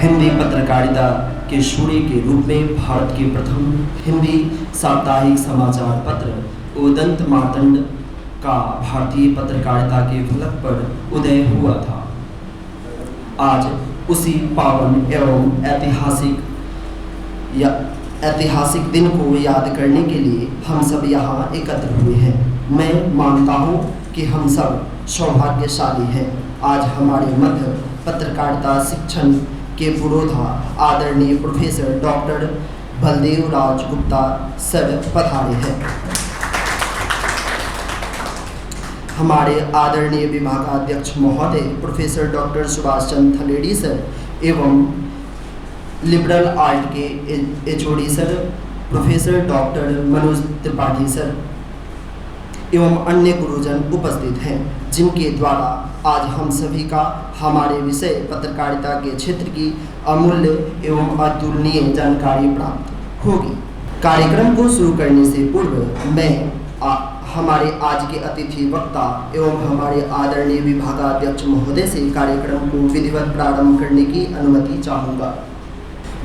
हिंदी पत्रकारिता के सूर्य के रूप में भारत के प्रथम हिंदी साप्ताहिक समाचार पत्र उदंत मार्तंड का भारतीय पत्रकारिता के फलक पर उदय हुआ था। आज उसी पावन एवं ऐतिहासिक दिन को याद करने के लिए हम सब यहाँ एकत्र हुए हैं। मैं मानता हूँ कि हम सब सौभाग्यशाली हैं। आज हमारे मध्य पत्रकारिता शिक्षण के पुरोधा आदरणीय प्रोफेसर डॉक्टर बलदेव राज गुप्ता सर पधारे हैं। हमारे आदरणीय विभागाध्यक्ष महोदय professor doctor Subhash Chandra थलेड़ी sir एवं लिबरल आर्ट के HOD sir professor doctor Manoj Tripathi sir एवं अन्य गुरुजन उपस्थित हैं, जिनके द्वारा आज हम सभी का हमारे विषय पत्रकारिता के क्षेत्र की अमूल्य एवं अतुलनीय जानकारी प्राप्त होगी। कार्यक्रम को शुरू करने से पूर्व मैं हमारे आज के अतिथि वक्ता एवं हमारे आदरणीय विभागाध्यक्ष महोदय से कार्यक्रम को विधिवत प्रारंभ करने की अनुमति चाहूँगा।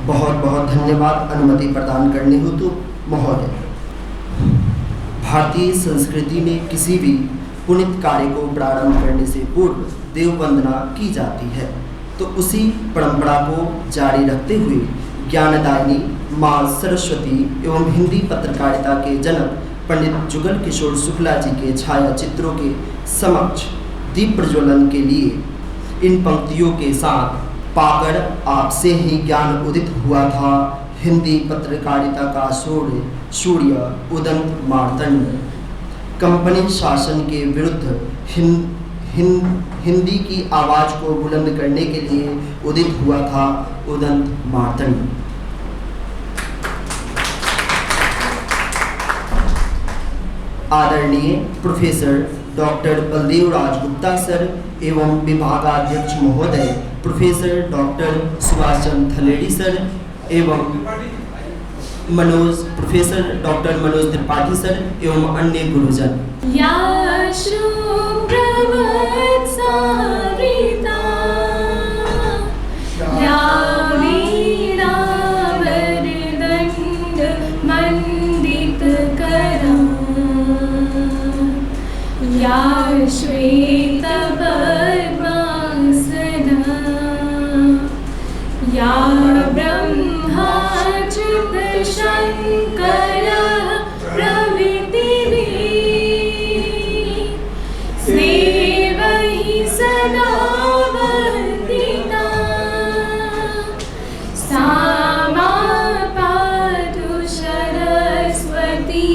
बहुत बहुत धन्यवाद अनुमति प्रदान करने हेतु महोदय। भारतीय संस्कृति में किसी भी पुनित कार्य को प्रारंभ करने से पूर्व देव वंदना की जाती है, तो उसी परंपरा को जारी रखते हुए ज्ञानदायिनी माँ सरस्वती एवं हिंदी पत्रकारिता के जनक पंडित जुगल किशोर शुक्ला जी के छाया चित्रों के समक्ष दीप प्रज्वलन के लिए इन पंक्तियों के साथ पाकर आपसे ही ज्ञान उदित हुआ था। हिंदी पत्रकारिता का सूर्य उदंत मार्तंड कंपनी शासन के विरुद्ध हिंदी की आवाज को बुलंद करने के लिए उदित हुआ था उदंत मार्तंड। आदरणीय प्रोफेसर डॉक्टर बलदेव राज गुप्ता सर एवं विभागाध्यक्ष महोदय professor doctor Subhash Chandra थलेड़ी sir एवं professor doctor Manoj Tripathi sir एवं अन्य गुरुजन। श्वेत या ब्रह्माच्युत शंकर प्रभृतिभिः सेवैः सदा वर्तिता सा मां पातु सरस्वती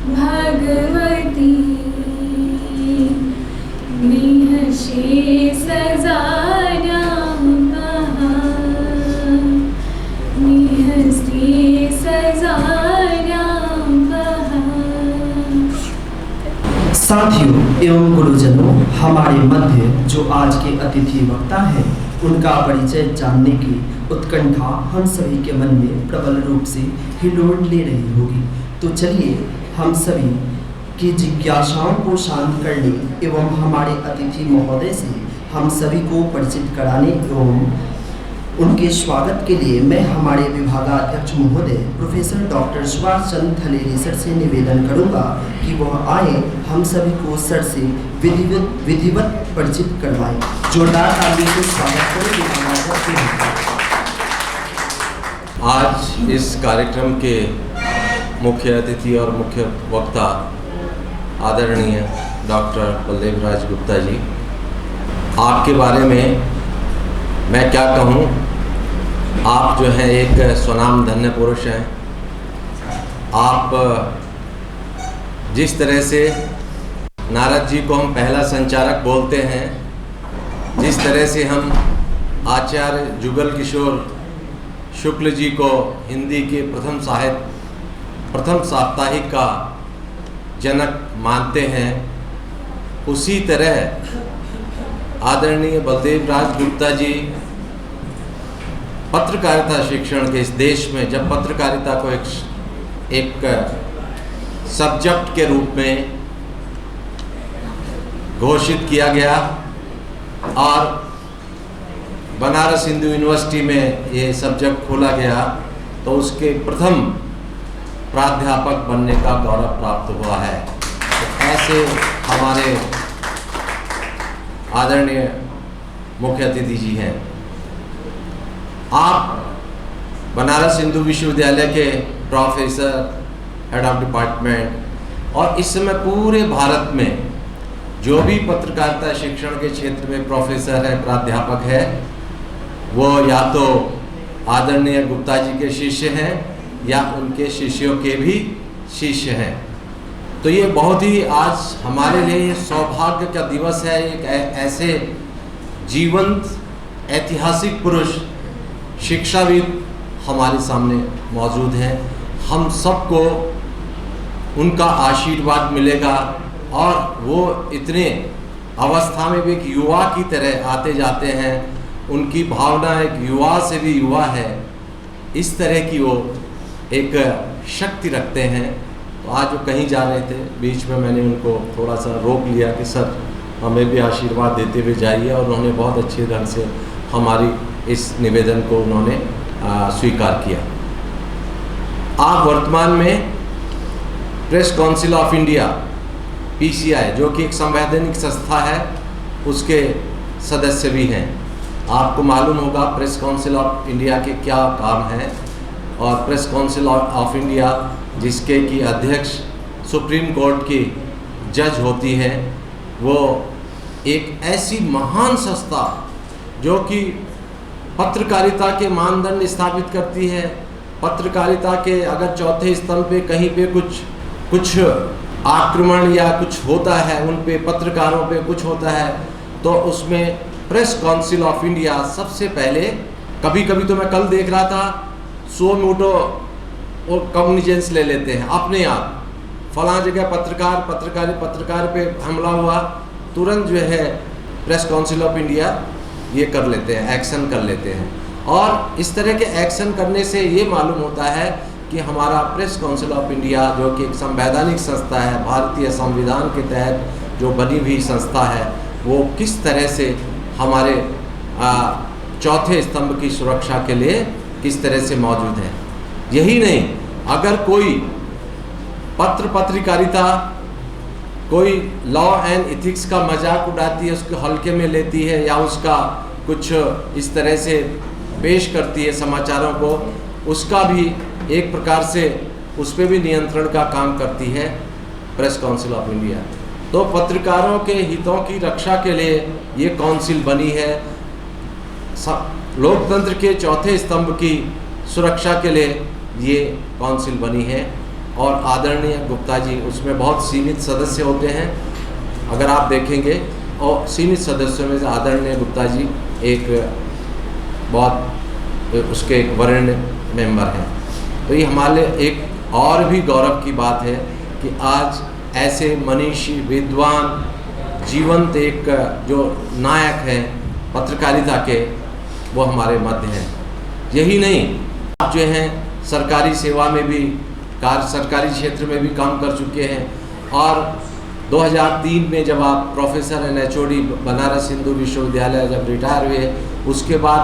भगवती निःशेष साथियों एवं गुरुजनों, हमारे मध्य जो आज के अतिथि वक्ता हैं, उनका परिचय जानने की उत्कंठा हम सभी के मन में प्रबल रूप से हिलोर ले रही होगी। तो चलिए हम सभी की जिज्ञासाओं को शांत करने एवं हमारे अतिथि महोदय से हम सभी को परिचित कराने एवं उनके स्वागत के लिए मैं हमारे विभागाध्यक्ष महोदय professor doctor Subhash Chandra थलेड़ी sir से निवेदन करूंगा कि वह आए हम सभी को सर से विधिवत परिचित करवाएं। जोरदार तालियों से स्वागत करें। आज इस कार्यक्रम के मुख्य अतिथि और मुख्य वक्ता आदरणीय डॉक्टर बलदेव राज गुप्ता जी, आपके बारे में मैं क्या कहूँ, आप जो हैं एक स्वनाम धन्य पुरुष हैं। आप जिस तरह से नारद जी को हम पहला संचारक बोलते हैं, जिस तरह से हम आचार्य जुगल किशोर शुक्ल जी को हिंदी के प्रथम साप्ताहिक का जनक मानते हैं, उसी तरह आदरणीय बलदेव राज गुप्ता जी पत्रकारिता शिक्षण के इस देश में जब पत्रकारिता को एक सब्जेक्ट के रूप में घोषित किया गया और बनारस हिंदू यूनिवर्सिटी में ये सब्जेक्ट खोला गया तो उसके प्रथम प्राध्यापक बनने का गौरव प्राप्त हुआ है। तो ऐसे हमारे आदरणीय मुख्य अतिथि जी हैं। आप बनारस हिंदू विश्वविद्यालय के प्रोफेसर, हेड ऑफ डिपार्टमेंट, और इस समय पूरे भारत में जो भी पत्रकारिता शिक्षण के क्षेत्र में प्रोफेसर है, प्राध्यापक है, वो या तो आदरणीय गुप्ता जी के शिष्य हैं या उनके शिष्यों के भी शिष्य हैं। तो ये बहुत ही आज हमारे लिए सौभाग्य का दिवस है। एक ऐसे जीवंत ऐतिहासिक पुरुष, शिक्षाविद हमारे सामने मौजूद हैं। हम सबको उनका आशीर्वाद मिलेगा और वो इतने अवस्था में भी एक युवा की तरह आते जाते हैं। उनकी भावना एक युवा से भी युवा है, इस तरह की वो एक शक्ति रखते हैं। तो आज वो कहीं जा रहे थे, बीच में मैंने उनको थोड़ा सा रोक लिया कि सर हमें भी आशीर्वाद देते हुए जाइए, और उन्होंने बहुत अच्छे ढंग से हमारी इस निवेदन को उन्होंने स्वीकार किया। आप वर्तमान में press council of India PCI, जो कि एक संवैधानिक संस्था है, उसके सदस्य भी हैं। आपको मालूम होगा प्रेस काउंसिल ऑफ इंडिया के क्या काम हैं, और प्रेस काउंसिल ऑफ इंडिया जिसके की अध्यक्ष सुप्रीम कोर्ट की जज होती हैं, वो एक ऐसी महान संस्था जो कि पत्रकारिता के मानदंड स्थापित करती है। पत्रकारिता के अगर चौथे स्तंभ पे कहीं पे कुछ आक्रमण या कुछ होता है, उन पे पत्रकारों पे कुछ होता है, तो उसमें प्रेस काउंसिल ऑफ इंडिया सबसे पहले, कभी कभी तो मैं कल देख रहा था, 100 मोटो वो कम्युनिकेंस ले लेते हैं अपने आप। फलां जगह पत्रकार पे हमला हुआ, तुरंत जो है प्रेस काउंसिल ऑफ इंडिया ये कर लेते हैं, एक्शन कर लेते हैं। और इस तरह के एक्शन करने से ये मालूम होता है कि हमारा प्रेस काउंसिल ऑफ इंडिया, जो कि एक संवैधानिक संस्था है, भारतीय संविधान के तहत जो बनी हुई संस्था है, वो किस तरह से हमारे चौथे स्तंभ की सुरक्षा के लिए किस तरह से मौजूद है। यही नहीं, अगर कोई पत्रकारिता कोई लॉ एंड एथिक्स का मजाक उड़ाती है, उसको हल्के में लेती है, या उसका कुछ इस तरह से पेश करती है समाचारों को, उसका भी एक प्रकार से उस पर भी नियंत्रण का काम करती है प्रेस काउंसिल ऑफ इंडिया। तो पत्रकारों के हितों की रक्षा के लिए ये काउंसिल बनी है। लोकतंत्र के चौथे स्तंभ की सुरक्षा के लिए ये काउंसिल बनी है, और आदरणीय गुप्ता जी उसमें बहुत सीमित सदस्य होते हैं। अगर आप देखेंगे, और सीमित सदस्यों में से आदरणीय गुप्ता जी एक बहुत उसके एक वरिष्ठ मेंबर हैं। तो ये हमारे एक और भी गौरव की बात है कि आज ऐसे मनीषी, विद्वान, जीवंत एक जो नायक हैं पत्रकारिता के, वो हमारे मध्य हैं। यही नहीं, आप जो हैं सरकारी सेवा में भी, सरकारी क्षेत्र में भी काम कर चुके हैं, और 2003 में जब आप professor and HOD Banaras Hindu विश्वविद्यालय जब रिटायर हुए, उसके बाद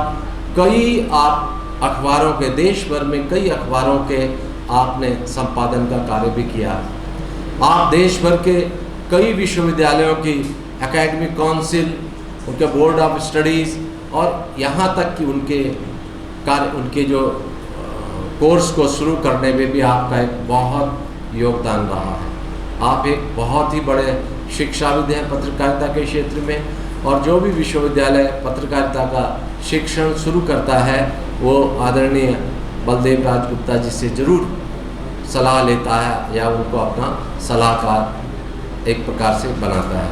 कई आप अखबारों के, देश भर में कई अखबारों के आपने संपादन का कार्य भी किया। आप देश भर के कई विश्वविद्यालयों की एकेडमिक काउंसिल, उनके बोर्ड ऑफ स्टडीज़, और यहाँ तक कि उनके जो कोर्स को शुरू करने में भी आपका एक बहुत योगदान रहा है। आप एक बहुत ही बड़े शिक्षाविद हैं पत्रकारिता के क्षेत्र में, और जो भी विश्वविद्यालय पत्रकारिता का शिक्षण शुरू करता है, वो आदरणीय बलदेव राज गुप्ता जी से ज़रूर सलाह लेता है, या उनको अपना सलाहकार एक प्रकार से बनाता है।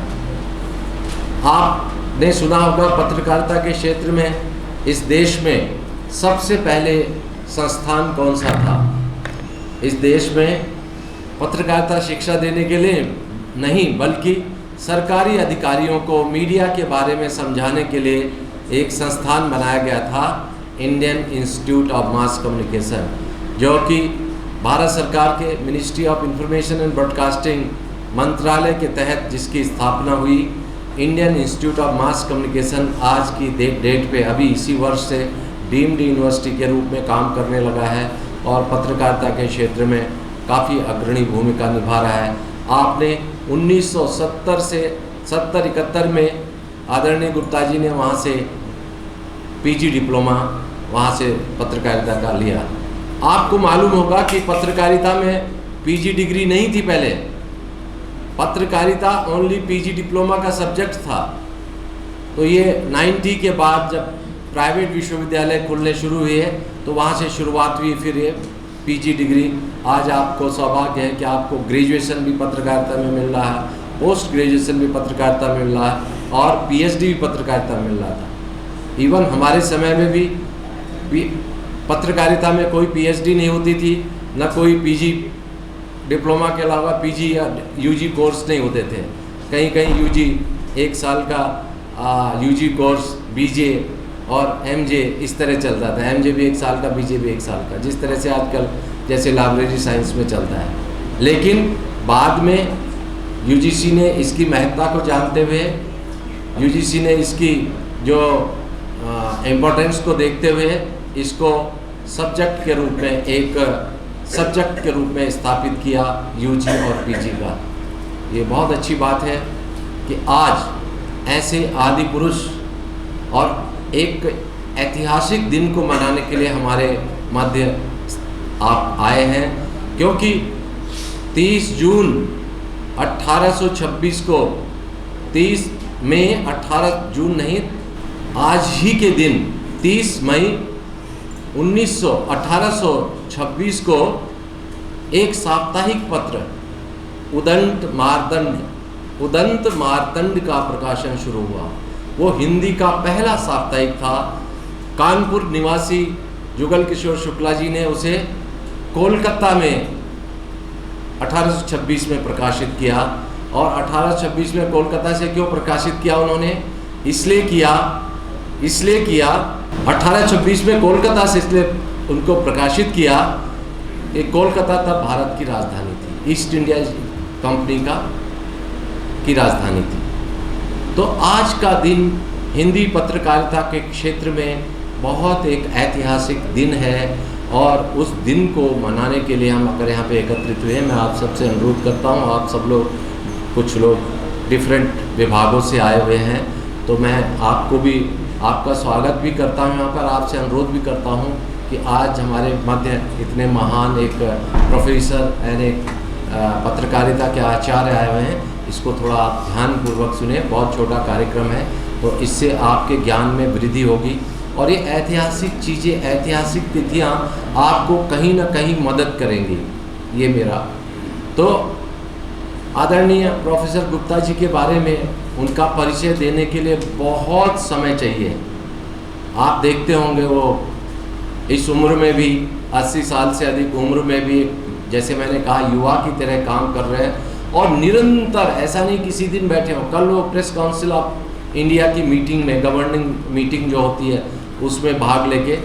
आपने सुना होगा पत्रकारिता के क्षेत्र में इस देश में सबसे पहले संस्थान कौन सा था। इस देश में पत्रकारिता शिक्षा देने के लिए नहीं, बल्कि सरकारी अधिकारियों को मीडिया के बारे में समझाने के लिए एक संस्थान बनाया गया था, Indian institute of mass communication, जो कि भारत सरकार के ministry of information and broadcasting मंत्रालय के तहत जिसकी स्थापना हुई, Indian institute of mass communication आज की डेट पे अभी इसी वर्ष से डीम्ड यूनिवर्सिटी के रूप में काम करने लगा है और पत्रकारिता के क्षेत्र में काफ़ी अग्रणी भूमिका निभा रहा है। आपने 1970 से 71 में आदरणीय गुप्ता जी ने वहाँ से पीजी डिप्लोमा वहाँ से पत्रकारिता का लिया। आपको मालूम होगा कि पत्रकारिता में पीजी डिग्री नहीं थी पहले, पत्रकारिता ओनली पीजी डिप्लोमा का सब्जेक्ट था। तो ये 90 के बाद जब प्राइवेट विश्वविद्यालय खुलने शुरू हुए तो वहाँ से शुरुआत हुई, फिर ये पीजी डिग्री। आज आपको सौभाग्य है कि आपको ग्रेजुएशन भी पत्रकारिता में मिल रहा है, पोस्ट ग्रेजुएशन भी पत्रकारिता में मिल रहा है और पीएचडी भी पत्रकारिता में मिल रहा था। इवन हमारे समय में भी पत्रकारिता में कोई पीएचडी नहीं होती थी, न कोई पीजी डिप्लोमा के अलावा पीजी या यूजी कोर्स नहीं होते थे। कहीं कहीं यूजी 1 साल का यूजी कोर्स, बीजे और एमजे इस तरह चलता था। एमजे भी 1 साल का, बीजे भी 1 साल का, जिस तरह से आजकल जैसे लाइब्रेरी साइंस में चलता है। लेकिन बाद में यूजीसी ने इसकी महत्ता को जानते हुए, यूजीसी ने इसकी जो इम्पोर्टेंस को देखते हुए इसको सब्जेक्ट के रूप में, एक सब्जेक्ट के रूप में स्थापित किया यूजी और पीजी का। ये बहुत अच्छी बात है कि आज ऐसे आदि पुरुष और एक ऐतिहासिक दिन को मनाने के लिए हमारे मध्य आप आए हैं, क्योंकि 30 जून 1826 को, 30 मई 18 जून नहीं, आज ही के दिन 30 मई 1826 को एक साप्ताहिक पत्र उदंत मार्तंड का प्रकाशन शुरू हुआ। वो हिंदी का पहला साप्ताहिक था। कानपुर निवासी जुगल किशोर शुक्ला जी ने उसे कोलकाता में 1826 में प्रकाशित किया। और 1826 में कोलकाता से क्यों प्रकाशित किया उन्होंने? इसलिए किया 1826 में कोलकाता से इसलिए उनको प्रकाशित किया कि कोलकाता तब भारत की राजधानी थी, ईस्ट इंडिया कंपनी की राजधानी थी। तो आज का दिन हिंदी पत्रकारिता के क्षेत्र में बहुत एक ऐतिहासिक दिन है और उस दिन को मनाने के लिए हम अगर यहाँ पे एकत्रित हुए हैं, मैं आप सबसे अनुरोध करता हूँ, आप सब लोग, कुछ लोग डिफरेंट विभागों से आए हुए हैं, तो मैं आपको भी आपका स्वागत भी करता हूँ यहाँ पर। आपसे अनुरोध भी करता हूँ कि आज हमारे मध्य इतने महान एक प्रोफेसर एंड एक पत्रकारिता के आचार्य आए हुए हैं, इसको थोड़ा आप ध्यानपूर्वक सुने। बहुत छोटा कार्यक्रम है, तो इससे आपके ज्ञान में वृद्धि होगी और ये ऐतिहासिक चीज़ें, ऐतिहासिक तिथियाँ आपको कहीं ना कहीं मदद करेंगी। ये मेरा तो आदरणीय प्रोफेसर गुप्ता जी के बारे में उनका परिचय देने के लिए बहुत समय चाहिए। आप देखते होंगे वो इस उम्र में भी, 80 साल से अधिक उम्र में भी, जैसे मैंने कहा, युवा की तरह काम कर रहे हैं और निरंतर, ऐसा नहीं किसी दिन बैठे हो। कल वो प्रेस काउंसिल ऑफ इंडिया की मीटिंग में, गवर्निंग मीटिंग जो होती है, उसमें भाग लेके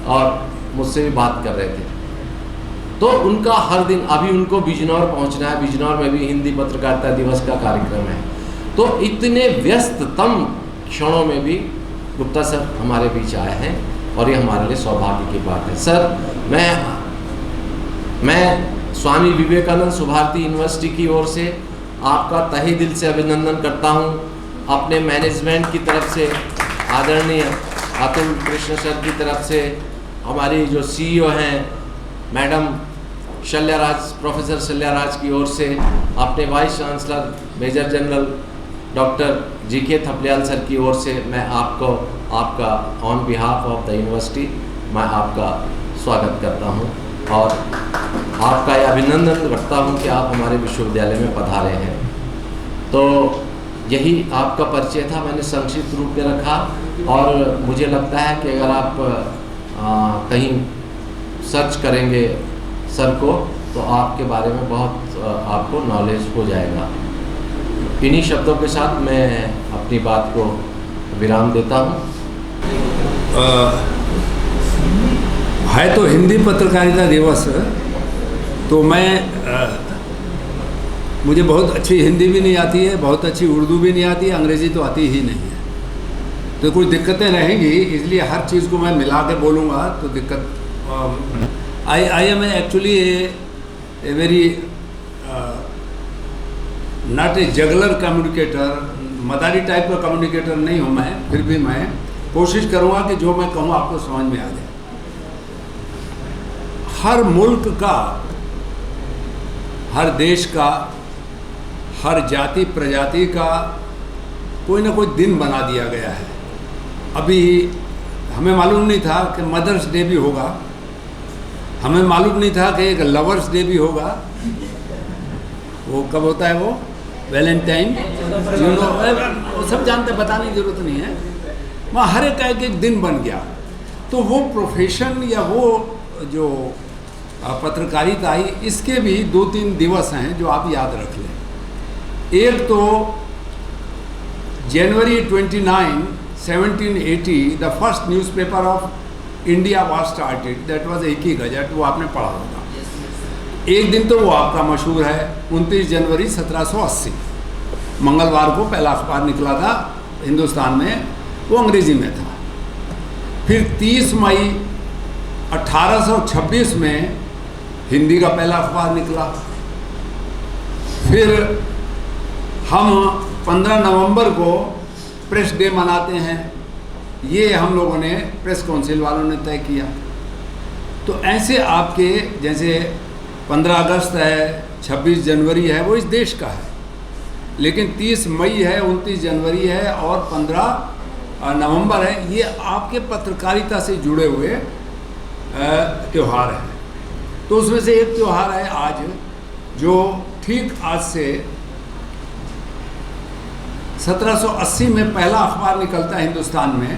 और मुझसे भी बात कर रहे थे। तो उनका हर दिन, अभी उनको बिजनौर पहुंचना है, बिजनौर में भी हिंदी पत्रकारिता दिवस का कार्यक्रम है। तो इतने व्यस्ततम क्षणों में भी गुप्ता सर हमारे बीच आए हैं और ये हमारे लिए सौभाग्य की बात है। सर, मैं स्वामी विवेकानंद सुभारती यूनिवर्सिटी की ओर से आपका तहे दिल से अभिनंदन करता हूँ। अपने मैनेजमेंट की तरफ से, आदरणीय अतुल कृष्ण सर की तरफ से, हमारी जो CEO हैं मैडम शल्याराज, प्रोफेसर शल्याराज की ओर से, अपने vice chancellor major general doctor GK Thapliyal sir की ओर से मैं आपका on behalf of the university मैं आपका स्वागत करता हूं और आपका यह अभिनंदन करता हूं कि आप हमारे विश्वविद्यालय में पधारे हैं। तो यही आपका परिचय था, मैंने संक्षिप्त रूप में रखा और मुझे लगता है कि अगर आप कहीं सर्च करेंगे सर को तो आपके बारे में बहुत आपको नॉलेज हो जाएगा। इन्हीं शब्दों के साथ मैं अपनी बात को विराम देता हूँ। है तो हिंदी पत्रकारिता दिवस, तो मैं मुझे बहुत अच्छी हिंदी भी नहीं आती है, बहुत अच्छी उर्दू भी नहीं आती है, अंग्रेज़ी तो आती ही नहीं है। तो कुछ दिक्कतें रहेंगी, इसलिए हर चीज़ को मैं मिला के बोलूँगा तो दिक्कत। I am actually a very not a juggler communicator, Madari type का कम्युनिकेटर नहीं हूँ मैं, फिर भी मैं कोशिश करूँगा कि जो मैं कहूँ आपको समझ में आ जाए। हर मुल्क का, हर देश का, हर जाति प्रजाति का कोई ना कोई दिन बना दिया गया है। अभी हमें मालूम नहीं था कि मदर्स डे भी होगा, हमें मालूम नहीं था कि एक लवर्स डे भी होगा। वो कब होता है वो? वैलेंटाइन, यू नो, वो सब जानते, बताने की जरूरत नहीं है। वहाँ हर एक दिन बन गया। तो वो प्रोफेशन या वो जो पत्रकारिता आई, इसके भी 2-3 दिवस हैं जो आप याद रख लें। एक तो जनवरी 29, 1780 the first newspaper of India was started, that was एक ही गजट, वो आपने पढ़ा होगा। एक दिन तो वो आपका मशहूर है, 29 जनवरी 1780 मंगलवार को पहला अखबार निकला था हिंदुस्तान में, वो अंग्रेज़ी में था। फिर 30 मई 1826 में हिंदी का पहला अखबार निकला। फिर हम 15 नवंबर को प्रेस डे मनाते हैं, ये हम लोगों ने प्रेस काउंसिल वालों ने तय किया। तो ऐसे आपके जैसे 15 अगस्त है, 26 जनवरी है, वो इस देश का है, लेकिन 30 मई है, 29 जनवरी है और 15 नवंबर है, ये आपके पत्रकारिता से जुड़े हुए त्यौहार हैं। तो उसमें से एक त्यौहार है आज, जो ठीक आज से 1780 में पहला अखबार निकलता है हिंदुस्तान में,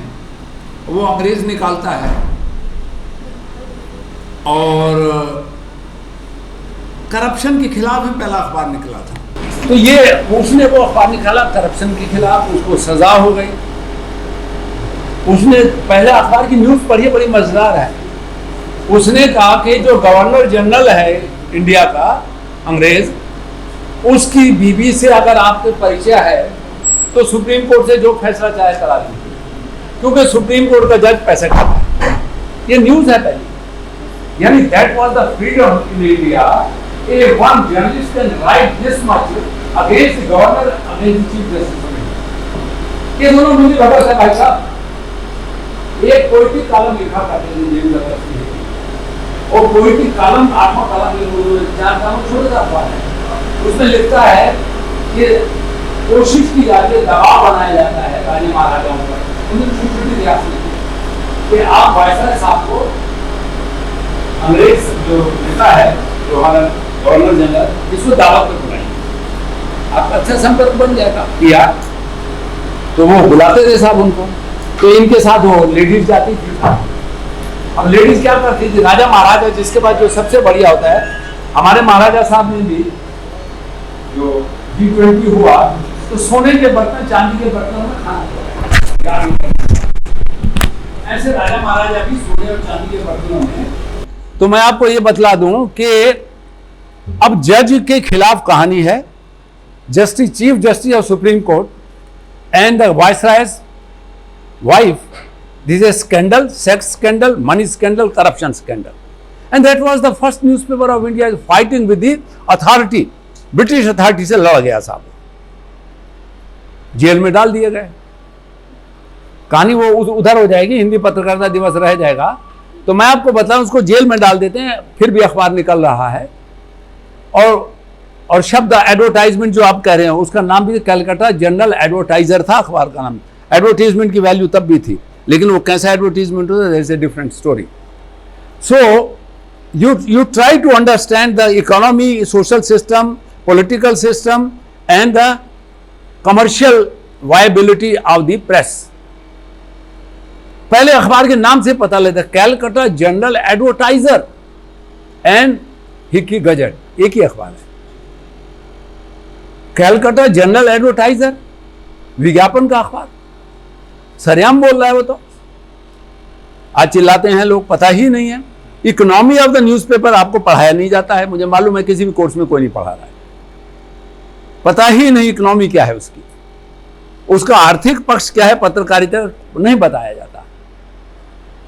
वो अंग्रेज़ निकालता है और करप्शन के खिलाफ ही पहला अखबार निकला था। तो ये उसने वो अखबार निकाला करप्शन के खिलाफ, उसको सज़ा हो गई। उसने पहले अखबार की न्यूज़ पढ़ी, बड़ी मज़ेदार है। उसने कहा कि जो गवर्नर जनरल है इंडिया का, अंग्रेज़, उसकी बीवी से अगर आपके परिचय है तो सुप्रीम कोर्ट से जो फैसला चाहे करा लीजिए, क्योंकि सुप्रीम कोर्ट का जज पैसे खाता है। ये न्यूज़ है पहले, यानी that was the freedom in India. A one journalist can write this much against the governor, against chief justice. ये दोनों मुझे खबर है भाई साहब। एक पोइटिक कॉलम लिखा करते थे जेल लगती है, और पोइटिक कॉलम 8वां कॉलम में 4 कॉलम छोड़ जाता है, उसमें लिखता है कि कोशिश की जाती है, दबाव बनाया जाता है राजा महाराजाओं पर, उन्हें छोटी रियासत कि आप वायसराय साहब को, अंग्रेज जो नेता है, जो हमारा गवर्नर जनरल, इसको दावत पर बुलाएंगे, आपका अच्छा संपर्क बन जाएगा। किया तो वो बुलाते थे साहब उनको, तो इनके साथ वो लेडीज जाती थी। अब लेडीज क्या करती थी, राजा महाराजा, जिसके बाद जो सबसे बढ़िया होता है, हमारे महाराजा साहब ने भी जो G20 हुआ तो सोने के बर्तन, चांदी के बर्तनों में खाना, ऐसे राजा महाराजा भी सोने और चांदी के बर्तनों में। तो मैं आपको ये बतला दूं कि अब जज के खिलाफ कहानी है, justice, chief justice of Supreme Court and the viceroy's wife, this is scandal, sex scandal, money scandal, corruption scandal, and that was the first newspaper of India fighting with the authority, British authority से लड़ गया साहब, jail में डाल दिए गए। कहानी वो उधर हो जाएगी, हिंदी पत्रकारिता दिवस रह जाएगा। तो मैं आपको बताऊं, उसको जेल में डाल देते हैं, फिर भी अखबार निकल रहा है। और शब्द एडवर्टाइजमेंट जो आप कह रहे हैं, उसका नाम भी कलकत्ता जनरल एडवर्टाइजर था अखबार का नाम। एडवर्टीजमेंट की वैल्यू तब भी थी, लेकिन वो कैसा एडवर्टीजमेंट होता है, that's a different story. So you try to understand the economy, social system, political system and the commercial viability of the press. पहले अखबार के नाम से पता लेता, Calcutta general advertiser and Hicky gazette, एक ही अखबार है। कैलकाटा जनरल एडवर्टाइजर, विज्ञापन का अखबार, सरेआम बोल रहा है वो। तो आज चिल्लाते हैं लोग, पता ही नहीं है। इकोनॉमी ऑफ द न्यूज़पेपर आपको पढ़ाया नहीं जाता है, मुझे मालूम है किसी भी कोर्स में कोई नहीं पढ़ा रहा है। पता ही नहीं इकोनॉमी क्या है उसकी, उसका आर्थिक पक्ष क्या है, पत्रकारिता नहीं बताया जाता।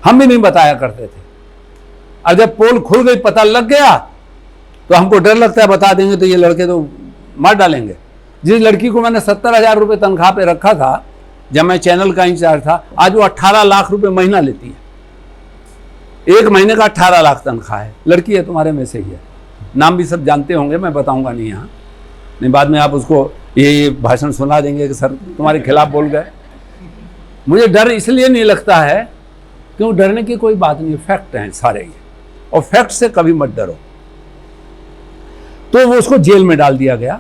हम भी नहीं बताया करते थे। और जब पोल खुल गई, पता लग गया, तो हमको डर लगता है बता देंगे तो ये लड़के तो मार डालेंगे। जिस लड़की को मैंने 70,000 रुपये तनख्वाह पे रखा था जब मैं चैनल का इंचार्ज था, आज वो 18 लाख रुपए महीना लेती है। एक महीने का 18 लाख तनख्वाह है। लड़की है, तुम्हारे में से ही है, नाम भी सब जानते होंगे, मैं बताऊंगा नहीं यहाँ, नहीं बाद में आप उसको ये भाषण सुना देंगे कि सर तुम्हारे खिलाफ बोल गए। मुझे डर इसलिए नहीं लगता है क्यों, डरने की कोई बात नहीं, फैक्ट हैं सारे ये, और फैक्ट से कभी मत डरो। तो वो उसको जेल में डाल दिया गया,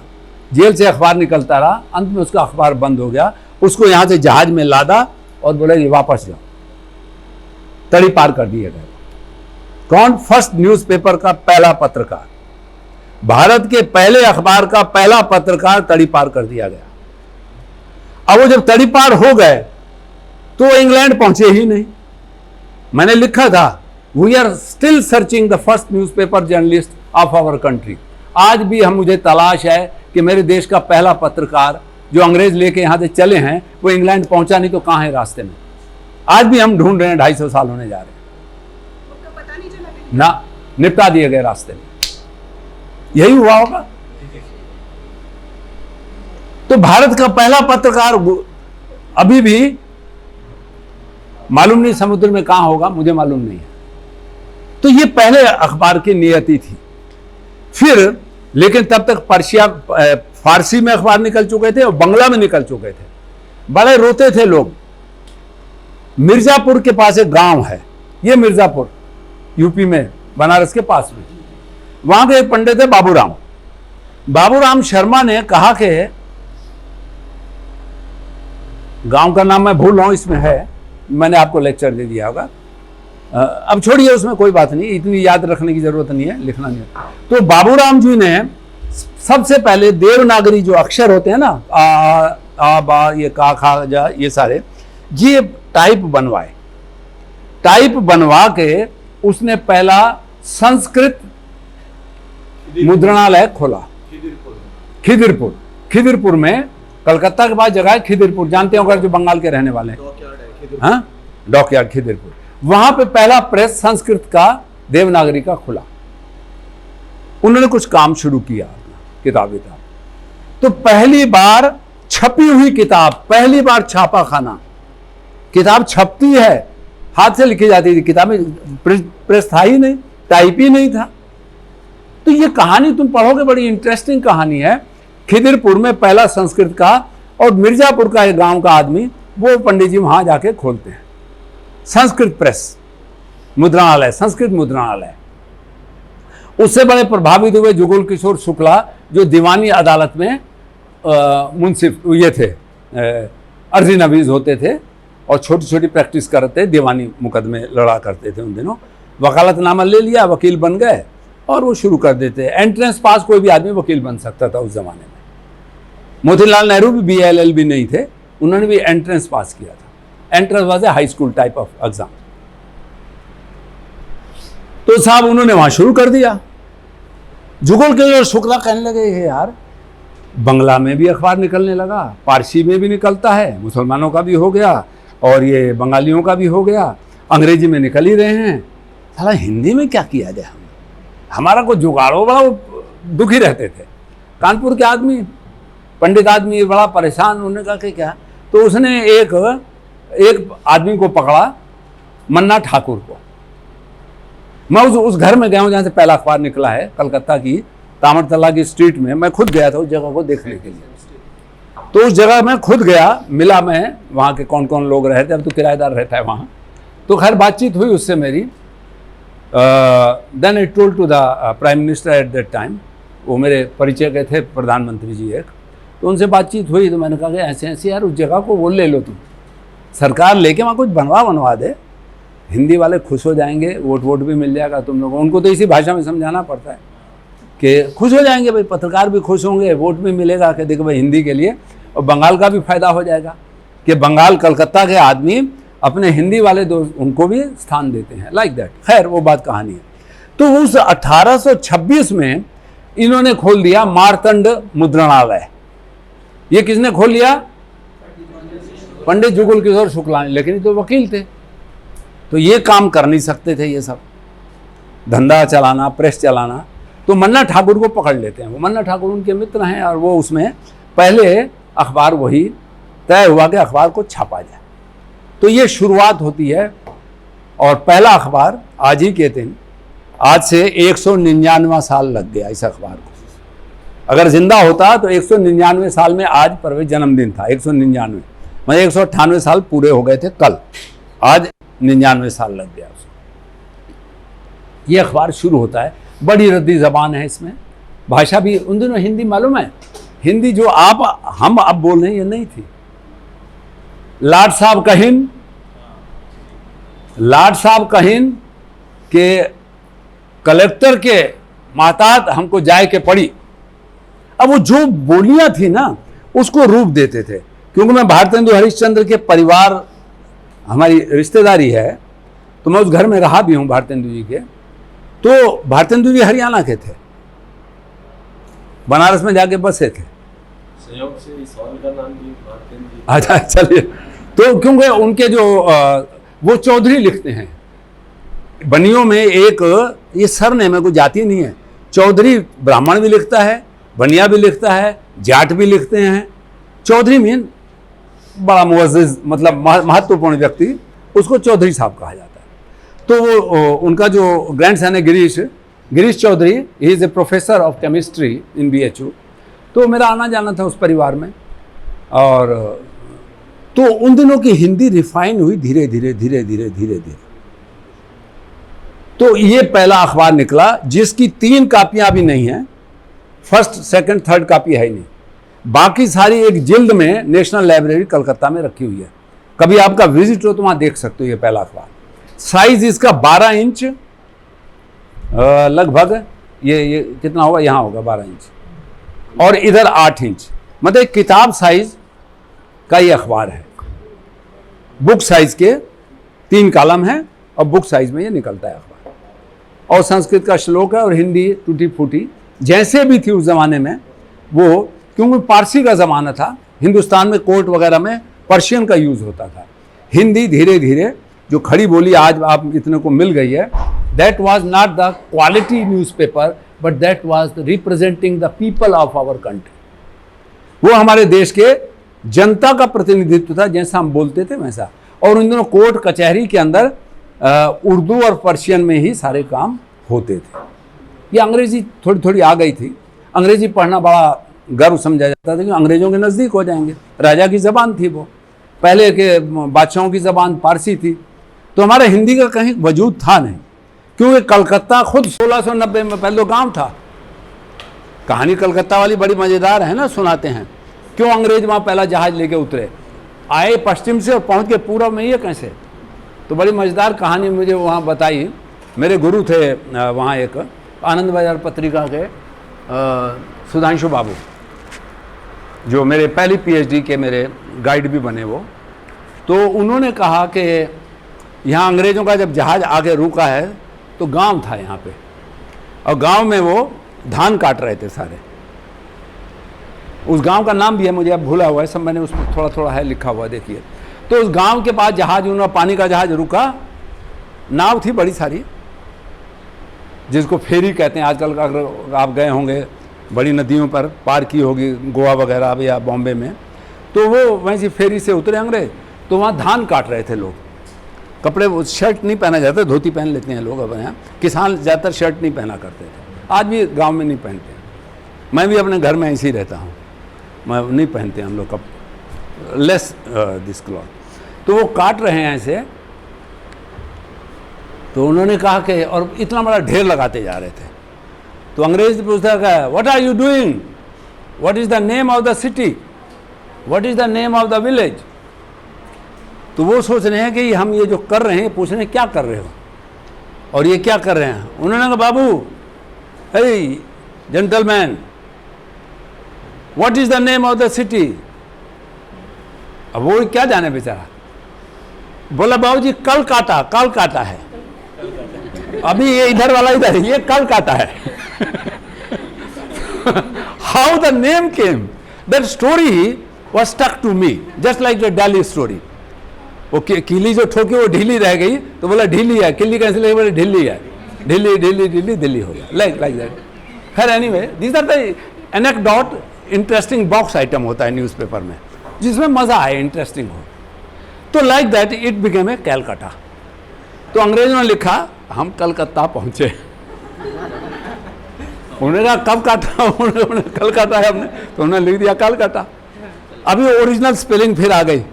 जेल से अखबार निकलता रहा, अंत में उसका अखबार बंद हो गया। उसको यहाँ से जहाज में लादा और बोला ये वापस जाओ, तड़ी पार कर दिया गया। कौन? फर्स्ट न्यूज़पेपर का पहला पत्रकार, भारत के पहले अखबार का पहला पत्रकार तड़ी पार कर दिया गया। अब वो जब तड़ी पार हो गए तो इंग्लैंड पहुंचे ही नहीं। मैंने लिखा था, we are still searching the first newspaper journalist of our country. आज भी मुझे तलाश है कि मेरे देश का पहला पत्रकार जो अंग्रेज लेके यहाँ से चले हैं वो इंग्लैंड पहुंचा नहीं तो कहाँ है रास्ते में। आज भी हम ढूंढ रहे हैं, 250 साल होने जा रहे हैं, पता नहीं चला ना निपटा दिए गए रास्ते में। यही हुआ होगा। तो भारत का पहला पत्रकार अभी भी मालूम नहीं समुद्र में कहां होगा, मुझे मालूम नहीं है। तो ये पहले अखबार की नियति थी। फिर लेकिन तब तक पर्शिया फारसी में अखबार निकल चुके थे और बंगला में निकल चुके थे। बड़े रोते थे लोग। मिर्जापुर के पास एक गांव है, ये मिर्जापुर यूपी में, बनारस के पास में, वहां के एक पंडित है बाबूराम शर्मा ने कहा कि गांव का नाम मैं भूल रहा हूं, इसमें है, मैंने आपको लेक्चर दे दिया होगा, अब छोड़िए, उसमें कोई बात नहीं, इतनी याद रखने की जरूरत नहीं है, लिखना नहीं है। तो बाबूराम जी ने सबसे पहले देवनागरी जो अक्षर होते हैं ना, आ बा, ये का खा जा, ये सारे, ये टाइप बनवा के उसने पहला संस्कृत मुद्रणालय खोला खिदिरपुर में। कलकत्ता के बाद जगह है खिदिरपुर, जानते हो अगर जो बंगाल के रहने वाले हैं, हाँ, डॉकयार्ड खिदिरपुर। वहां पे पहला प्रेस संस्कृत का देवनागरी का खुला। उन्होंने कुछ काम शुरू किया, किताब। तो पहली बार छपी हुई किताब, पहली बार छापा खाना, किताब छपती है, हाथ से लिखी जाती थी, किताबें प्रेस था ही नहीं, टाइप ही नहीं था। तो ये कहानी तुम पढ़ोगे, बड़ी इंटरेस्टिंग कहानी है। खिदिरपुर में पहला संस्कृत का, और मिर्जापुर का एक गांव का आदमी, वो पंडित जी वहां जाके खोलते हैं संस्कृत प्रेस मुद्रणालय, संस्कृत मुद्रणालय। उससे बड़े प्रभावित हुए जुगल किशोर शुक्ला, जो दीवानी अदालत में मुंसिफ ये थे, अर्जी नवीज होते थे और छोटी छोटी प्रैक्टिस करते, दीवानी मुकदमे लड़ा करते थे उन दिनों। वकालतनामा ले लिया, वकील बन गए और वो शुरू कर देते। एंट्रेंस पास कोई भी आदमी वकील बन सकता था उस जमाने में। मोतीलाल नेहरू भी BLLB नहीं थे, उन्होंने भी एंट्रेंस पास किया था। Entrance was a high school type of exam. तो साहब उन्होंने वहां शुरू कर दिया। जुगल किशोर शुक्ला कहने लगे, यार बंगला में भी अखबार निकलने लगा, पारसी में भी निकलता है, मुसलमानों का भी हो गया और ये बंगालियों का भी हो गया, अंग्रेजी में निकल ही रहे हैं, साला हिंदी में क्या किया जाए। हमारा को जुगाड़ो, बड़ा दुखी रहते थे। कानपुर के आदमी, पंडित आदमी, बड़ा परेशान। उन्होंने कहा कि क्या, तो उसने एक आदमी को पकड़ा, मन्ना ठाकुर को। मैं उस घर में गया हूँ जहाँ से पहला अखबार निकला है, कलकत्ता की तामरतला की स्ट्रीट में। मैं खुद गया था उस जगह को देखने के लिए। तो उस जगह मैं खुद गया, मिला मैं वहाँ के कौन कौन लोग रहे थे, अब तो किराएदार रहता है वहाँ। तो खैर बातचीत हुई उससे मेरी। Then I told to the prime minister at that time, वो मेरे परिचय के थे, प्रधानमंत्री जी एक। तो उनसे बातचीत हुई तो मैंने कहा कि ऐसे ऐसे यार उस जगह को वो ले लो, तुम सरकार लेके वहाँ कुछ बनवा दे, हिंदी वाले खुश हो जाएंगे, वोट भी मिल जाएगा तुम लोगों। उनको तो इसी भाषा में समझाना पड़ता है कि खुश हो जाएंगे भाई, पत्रकार भी खुश होंगे, वोट भी मिलेगा कि देखो भाई हिंदी के लिए, और बंगाल का भी फायदा हो जाएगा कि बंगाल कलकत्ता के आदमी अपने हिंदी वाले दोस्त उनको भी स्थान देते हैं, लाइक दैट। खैर वो बात कहानी है। तो उस 1826 में इन्होंने खोल दिया मार्तंड मुद्रणालय, ये किसने खोल लिया? पंडित जुगल किशोर शुक्ला ने, लेकिन ये तो वकील थे, तो ये काम कर नहीं सकते थे। ये सब धंधा चलाना, प्रेस चलाना, तो मन्ना ठाकुर को पकड़ लेते हैं। वो मन्ना ठाकुर उनके मित्र हैं और वो उसमें पहले अखबार वही तय हुआ कि अखबार को छापा जाए। तो ये शुरुआत होती है और पहला अखबार आज ही के दिन, आज से 199 साल लग गया इस अखबार को। अगर जिंदा होता तो 199 साल में आज परवेज जन्मदिन था। 199 मतलब 198 साल पूरे हो गए थे कल, आज 99 साल लग गया उसको। ये अखबार शुरू होता है, बड़ी रद्दी ज़बान है इसमें, भाषा भी उन दिनों हिंदी मालूम है, हिंदी जो हम अब बोल रहे हैं ये नहीं थी। लाड साहब कहिन के कलेक्टर के मातात हमको जाए के पड़ी। अब वो जो बोलियां थी ना उसको रूप देते थे, क्योंकि मैं भारतेंदु हरिश्चंद्र के परिवार, हमारी रिश्तेदारी है, तो मैं उस घर में रहा भी हूं भारतेंदु जी के। तो भारतेंदु जी हरियाणा के थे, बनारस में जाके बसे थे। संयोग से इस हॉल का नाम भी भारतेंदु। अच्छा चलिए, तो क्योंकि उनके जो वो चौधरी लिखते हैं बनियों में, एक ये सरनेम है, कोई जाति नहीं है। चौधरी ब्राह्मण भी लिखता है, बनिया भी लिखता है, जाट भी लिखते हैं। चौधरी मीन बड़ा मुअज़्ज़िज़, मतलब महत्वपूर्ण व्यक्ति, उसको चौधरी साहब कहा जाता है। तो वो उनका जो ग्रैंडसन है Girish Chaudhary, he is a professor of chemistry in BHU। तो मेरा आना जाना था उस परिवार में, और तो उन दिनों की हिंदी रिफाइन हुई धीरे धीरे। तो ये पहला अखबार निकला जिसकी 3 कापियां भी नहीं हैं, फर्स्ट, सेकंड, थर्ड कापी है ही नहीं, बाकी सारी एक जिल्द में नेशनल लाइब्रेरी कलकत्ता में रखी हुई है। कभी आपका विजिट हो तो वहां देख सकते हो। ये पहला अखबार, साइज इसका 12 इंच लगभग, ये कितना होगा, यहाँ होगा 12 इंच, और इधर 8 इंच, मतलब एक किताब साइज का ये अखबार है। बुक साइज के 3 कॉलम हैं और बुक साइज में ये निकलता है अखबार, और संस्कृत का श्लोक है और हिंदी टूटी फूटी जैसे भी थी उस जमाने में। वो क्योंकि पारसी का ज़माना था, हिंदुस्तान में कोर्ट वगैरह में पर्शियन का यूज़ होता था। हिंदी धीरे धीरे जो खड़ी बोली आज आप इतने को मिल गई है, that was not the quality newspaper, but that was representing the people of our country. वो हमारे देश के जनता का प्रतिनिधित्व था, जैसा हम बोलते थे वैसा। और उन दिनों कोर्ट कचहरी के अंदर उर्दू और पर्शियन में ही सारे काम होते थे। ये अंग्रेज़ी थोड़ी थोड़ी आ गई थी। अंग्रेज़ी पढ़ना बड़ा गर्व समझा जाता था कि अंग्रेज़ों के नज़दीक हो जाएंगे। राजा की ज़बान थी वो, पहले के बादशाहों की ज़बान पारसी थी। तो हमारा हिंदी का कहीं वजूद था नहीं, क्योंकि कलकत्ता खुद 1690 में पहले गांव था। कहानी कलकत्ता वाली बड़ी मज़ेदार है ना, सुनाते हैं क्यों अंग्रेज वहाँ पहला जहाज़ लेके उतरे, आए पश्चिम से और पहुँच के पूर्व में, ये कैसे। तो बड़ी मज़ेदार कहानी मुझे वहाँ बताई। मेरे गुरु थे वहाँ एक आनंद बाजार पत्रिका के सुधांशु बाबू, जो मेरे पहली PhD के मेरे गाइड भी बने वो। तो उन्होंने कहा कि यहाँ अंग्रेज़ों का जब जहाज़ आके रुका है तो गांव था यहाँ पे, और गांव में वो धान काट रहे थे सारे। उस गांव का नाम भी है, मुझे अब भूला हुआ है, सब मैंने उसमें थोड़ा थोड़ा है लिखा हुआ, देखिए। तो उस गांव के पास जहाज़, उन्होंने पानी का जहाज़ रुका, नाव थी बड़ी सारी, जिसको फेरी कहते हैं आजकल। अगर आप गए होंगे बड़ी नदियों पर, पार की होगी गोवा वगैरह या बॉम्बे में, तो वो वैसी फेरी से उतरे अंग्रेज। तो वहाँ धान काट रहे थे लोग। कपड़े, वो शर्ट नहीं पहना जाता, धोती पहन लेते हैं लोग अपने यहाँ। किसान ज़्यादातर शर्ट नहीं पहना करते थे, आज भी गांव में नहीं पहनते। मैं भी अपने घर में ऐसे ही रहता हूँ, मैं नहीं पहनते हम लोग कब लेस दिस क्लॉथ। तो वो काट रहे हैं ऐसे। तो उन्होंने कहा कि, और इतना बड़ा ढेर लगाते जा रहे थे। तो अंग्रेज पूछता है, what are you doing, what is the name of the city, what is the name of the village. तो वो सोच रहे हैं कि हम ये जो कर रहे हैं, पूछ रहे हैं क्या कर रहे हो और ये क्या कर रहे हैं। उन्होंने कहा, बाबू, hey gentleman, what is the name of the city. अब वो क्या जाने बेचारा, बोला, बाबू जी कल काटा है, अभी ये इधर वाला इधर है, ये कल काटा है। How the name came, that story was stuck to me just like the Delhi story. वो किली जो ठोकी वो ढीली रह गई तो बोला ढीली है, किली कैसे लगी, बोले ढीली है, ढीली ढीली ढीली दिल्ली हो गया, लाइक दैट. खैर anyway these are the anecdote. Interesting box item होता है न्यूज़पेपर में जिसमें मजा आए, इंटरेस्टिंग हो. तो like that it became a Calcutta. तो अंग्रेजों ने लिखा हम कलकत्ता पहुंचे. उन्होंने कहा कब काटा, उन्होंने कल काटा है हमने, तो उन्होंने लिख दिया कलकत्ता. अभी ओरिजिनल स्पेलिंग फिर आ गई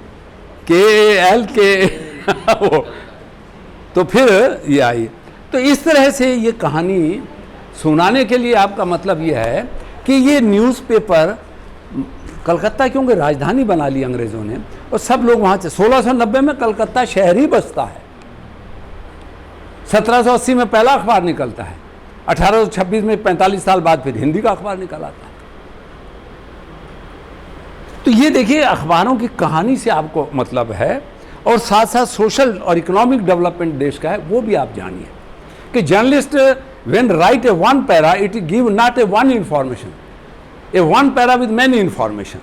KALK वो, तो फिर ये आई. तो इस तरह से ये कहानी सुनाने के लिए आपका मतलब ये है कि ये न्यूज़पेपर कलकत्ता क्योंकि राजधानी बना ली अंग्रेज़ों ने और सब लोग वहाँ से 1690 में कलकत्ता शहर ही बसता है. 1780 में पहला अखबार निकलता है. 1826 में 45 साल बाद फिर हिंदी का अखबार निकल आता है. तो ये देखिए अखबारों की कहानी से आपको मतलब है और साथ साथ सोशल और इकोनॉमिक डेवलपमेंट देश का है वो भी आप जानिए कि journalist when right A one para it give not a one information, A one para with many information.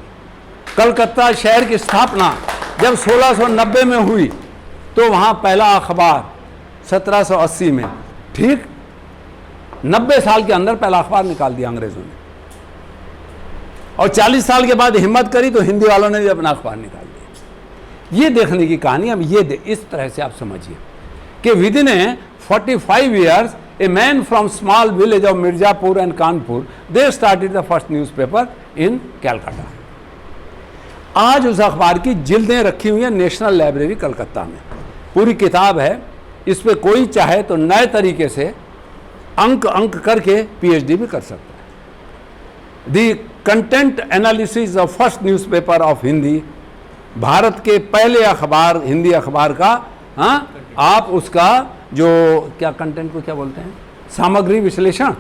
Calcutta शहर की स्थापना जब 1690 में हुई तो वहाँ पहला अखबार 1780 में, ठीक 90 साल के अंदर पहला अखबार निकाल दिया अंग्रेजों ने. और 40 साल के बाद हिम्मत करी तो हिंदी वालों ने भी अपना अखबार निकाल दिया. ये देखने की कहानी. अब ये इस तरह से आप समझिए कि with in 45 years a man from small village of Mirzapur and Kanpur they started the first newspaper इन कैलकाटा. आज उस अखबार की जिल्दें रखी हुई हैं नेशनल लाइब्रेरी कलकत्ता में. पूरी किताब है. इस पर कोई चाहे तो नए तरीके से अंक करके PhD भी कर सकता है. The content analysis of first newspaper of Hindi, Bharat के पहले अखबार हिंदी अखबार का, हाँ आप उसका जो क्या कंटेंट को क्या बोलते हैं, सामग्री विश्लेषण,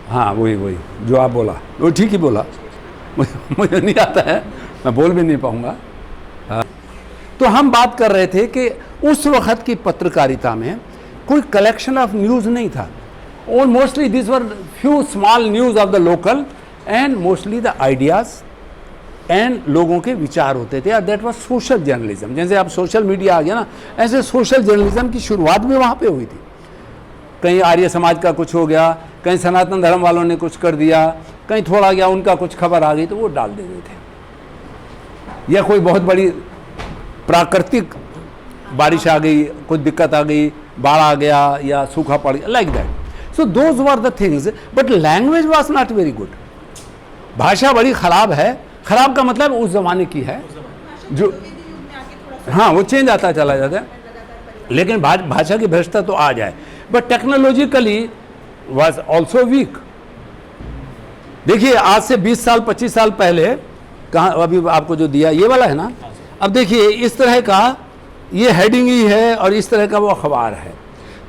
हाँ वही जो आप बोला वो ठीक ही बोला. मुझे नहीं आता है, मैं बोल भी नहीं पाऊंगा. तो हम बात कर रहे थे कि उस वक्त की पत्रकारिता में कोई कलेक्शन ऑफ न्यूज़ नहीं था. और mostly this were few small news of the local and mostly the ideas and लोगों के विचार होते थे. That was social journalism. जैसे अब सोशल मीडिया आ गया ना, ऐसे सोशल जर्नलिज्म की शुरुआत भी वहाँ पे हुई थी. कहीं आर्य समाज का कुछ हो गया, कहीं सनातन धर्म वालों ने कुछ कर दिया, कहीं थोड़ा गया उनका कुछ खबर आ गई तो वो डाल देते थे. या कोई बहुत बड़ी प्राकृतिक बारिश आ गई, कुछ दिक्कत आ गई, बाढ़ आ गया या सूखा पड़ गया, like that. So those were the things. But language was not very good. भाषा बड़ी खराब है. खराब का मतलब उस जमाने की है जो, हाँ वो चेंज आता चला जाता है, लेकिन भाषा की भ्रष्टता तो आ जाए. But technologically was also weak. देखिए आज से 20 साल 25 साल पहले कहाँ, अभी आपको जो दिया ये वाला है ना, अब देखिए इस तरह का ये हेडिंग ही है और इस तरह का वो अखबार है.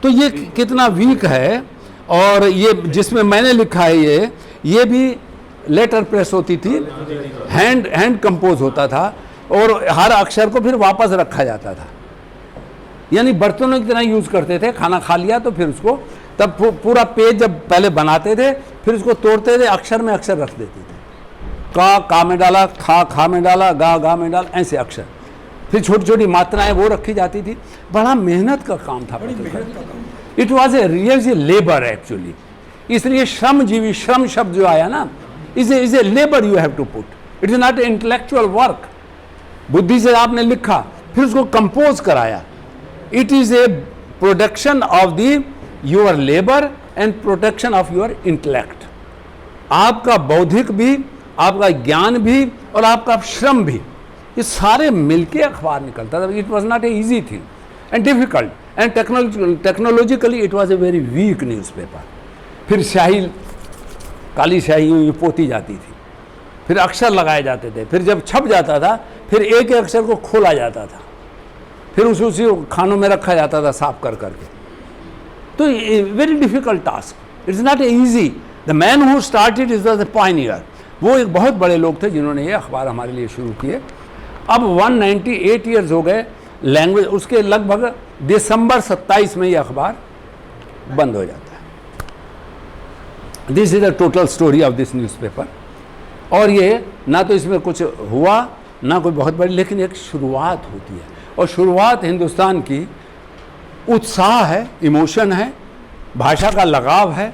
तो ये कितना वीक है. और ये जिसमें मैंने लिखा है ये भी लेटर प्रेस होती थी, हैंड कंपोज होता था और हर अक्षर को फिर वापस रखा जाता था. यानी बर्तनों की तरह यूज़ करते थे. खाना खा लिया तो फिर उसको तब पूरा पेज जब पहले बनाते थे फिर उसको तोड़ते थे, अक्षर में अक्षर रख देते थे. का में डाला, खा में डाला, गा में डाला, ऐसे अक्षर. फिर छोटी छोटी मात्राएं वो रखी जाती थी. बड़ा मेहनत का काम था. It was a real labour actually. इसलिए श्रमजीवी, श्रम शब्द जो आया ना, is a labour you have to put. It is not a intellectual work. बुद्धि से आपने लिखा फिर उसको कंपोज कराया. It is a production of the your labour and protection of your intellect. आपका बौद्धिक भी, आपका ज्ञान भी और आपका श्रम भी, ये सारे मिलके अखबार निकलता था. It was not a easy thing and difficult and technologically it was a very weak newspaper. फिर स्याही, काली स्याही यूँ पोती जाती थी, फिर अक्षर लगाए जाते थे, फिर जब छप जाता था फिर एक एक अक्षर को खोला जाता था, फिर उसी खानों में रखा जाता था साफ कर करके. तो very difficult task. It's not a easy. The man who started is was the Pioneer. वो एक बहुत बड़े लोग थे जिन्होंने ये अखबार हमारे लिए शुरू किए. अब 198 ईयर्स हो गए लैंग्वेज. उसके लगभग दिसंबर 27 में ये अखबार बंद हो जाता है. This is the total story of this newspaper. और ये ना तो इसमें कुछ हुआ ना कोई बहुत बड़ी, लेकिन एक शुरुआत होती है। और शुरुआत हिंदुस्तान की उत्साह है, इमोशन है, भाषा का लगाव है,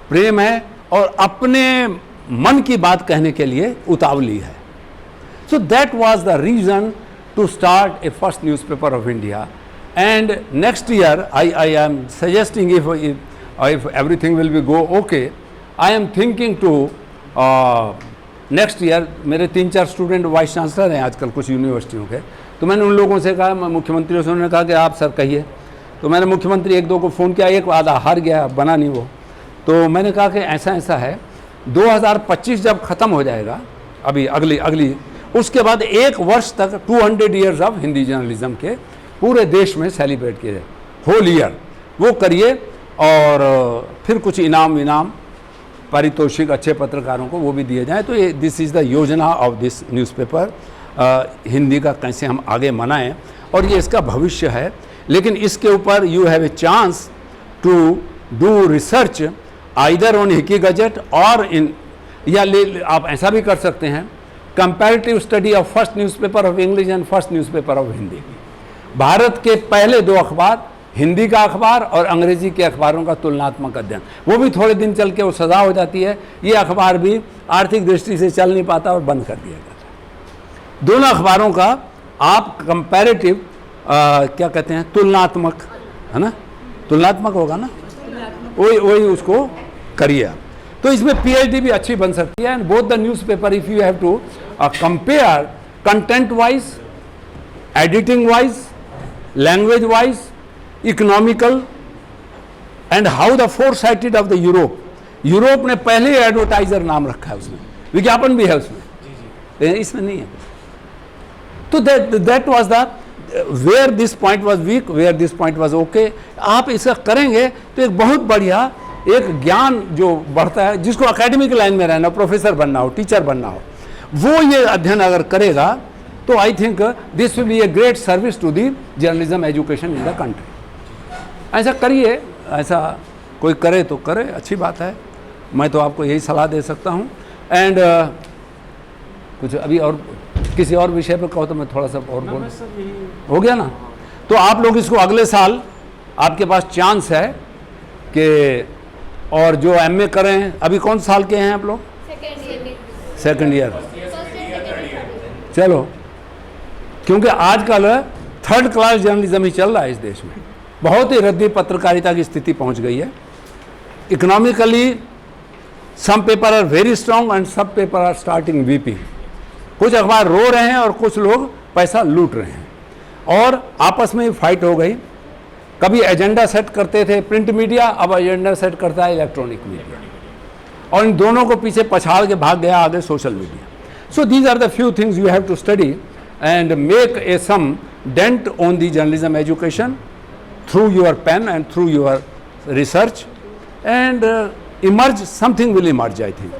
प्रेम है और अपने मन की बात कहने के लिए उतावली है। So that was the reason to start a first newspaper of India. And next year, I am suggesting if everything will be go okay, I am thinking to next year, मेरे 3-4 स्टूडेंट वाइस चांसलर हैं आजकल कुछ यूनिवर्सिटियों के, तो मैंने उन लोगों से कहा, मुख्यमंत्री से उन्होंने कहा कि आप सर कहिए, तो मैंने मुख्यमंत्री 1-2 को फ़ोन किया, एक आधा हार गया, बना नहीं वो, तो मैंने कहा कि ऐसा ऐसा है, 2025 जब ख़त्म हो जाएगा, अभी अगली उसके बाद 1 वर्ष तक 200 ईयर्स ऑफ हिंदी जर्नलिज्म के पूरे देश में सेलिब्रेट किए, होल ईयर वो करिए, और फिर कुछ इनाम पारितोषिक अच्छे पत्रकारों को वो भी दिए जाएं। तो ये दिस इज़ द योजना ऑफ दिस न्यूज़पेपर, हिंदी का कैसे हम आगे मनाएं, और ये इसका भविष्य है। लेकिन इसके ऊपर you have a chance to do research either on Hicky gazette और इन, या आप ऐसा भी कर सकते हैं, comparative study of first newspaper of English and first newspaper of Hindi. Bharat के पहले 2 अखबार, हिंदी का अखबार और अंग्रेजी के अखबारों का तुलनात्मक अध्ययन, वो भी थोड़े दिन चल के वो सजा हो जाती है। ये अखबार भी आर्थिक दृष्टि से चल नहीं पाता और बंद कर दिया जाता है। दोनों अखबारों का आप कंपैरेटिव क्या कहते हैं, तुलनात्मक, है ना, तुलनात्मक होगा ना, वही उसको करिए। तो इसमें PhD भी अच्छी बन सकती है। And both the newspaper if you have to compare content wise, editing wise, language wise, economical, and how the foresighted of the Europe ने पहले एडवर्टाइजर नाम रखा है, उसमें विज्ञापन भी है उसमें, इसमें नहीं है। तो that was the where this point was weak, where this point was okay. आप ऐसा करेंगे तो एक बहुत बढ़िया एक ज्ञान जो बढ़ता है, जिसको एकेडमिक लाइन में रहना, प्रोफेसर बनना हो, टीचर बनना हो, वो ये अध्ययन अगर करेगा तो I think this will be a great service to the journalism education in the country. ऐसा करिए, ऐसा कोई करे तो करे, अच्छी बात है, मैं तो आपको यही सलाह दे सकता हूँ। एंड कुछ अभी और किसी और विषय पर कहो तो मैं थोड़ा सा और बोल, हो गया ना। तो आप लोग इसको अगले साल, आपके पास चांस है कि, और जो MA करें, अभी कौन साल के हैं आप लोग? Second year. चलो, क्योंकि आजकल 3rd क्लास जर्नलिज्म ही चल रहा है इस देश में, बहुत ही रद्दी पत्रकारिता की स्थिति पहुंच गई है। Economically some paper are very strong and सब पेपर आर स्टार्टिंग वीपिंग। कुछ अखबार रो रहे हैं और कुछ लोग पैसा लूट रहे हैं, और आपस में फाइट हो गई। कभी एजेंडा सेट करते थे प्रिंट मीडिया, अब एजेंडा सेट करता है इलेक्ट्रॉनिक मीडिया, और इन दोनों को पीछे पछाड़ के भाग गया आगे social media. So these are the few things you have to study and make a some dent on the journalism education through your pen and through your research, and emerge, something will emerge, I think.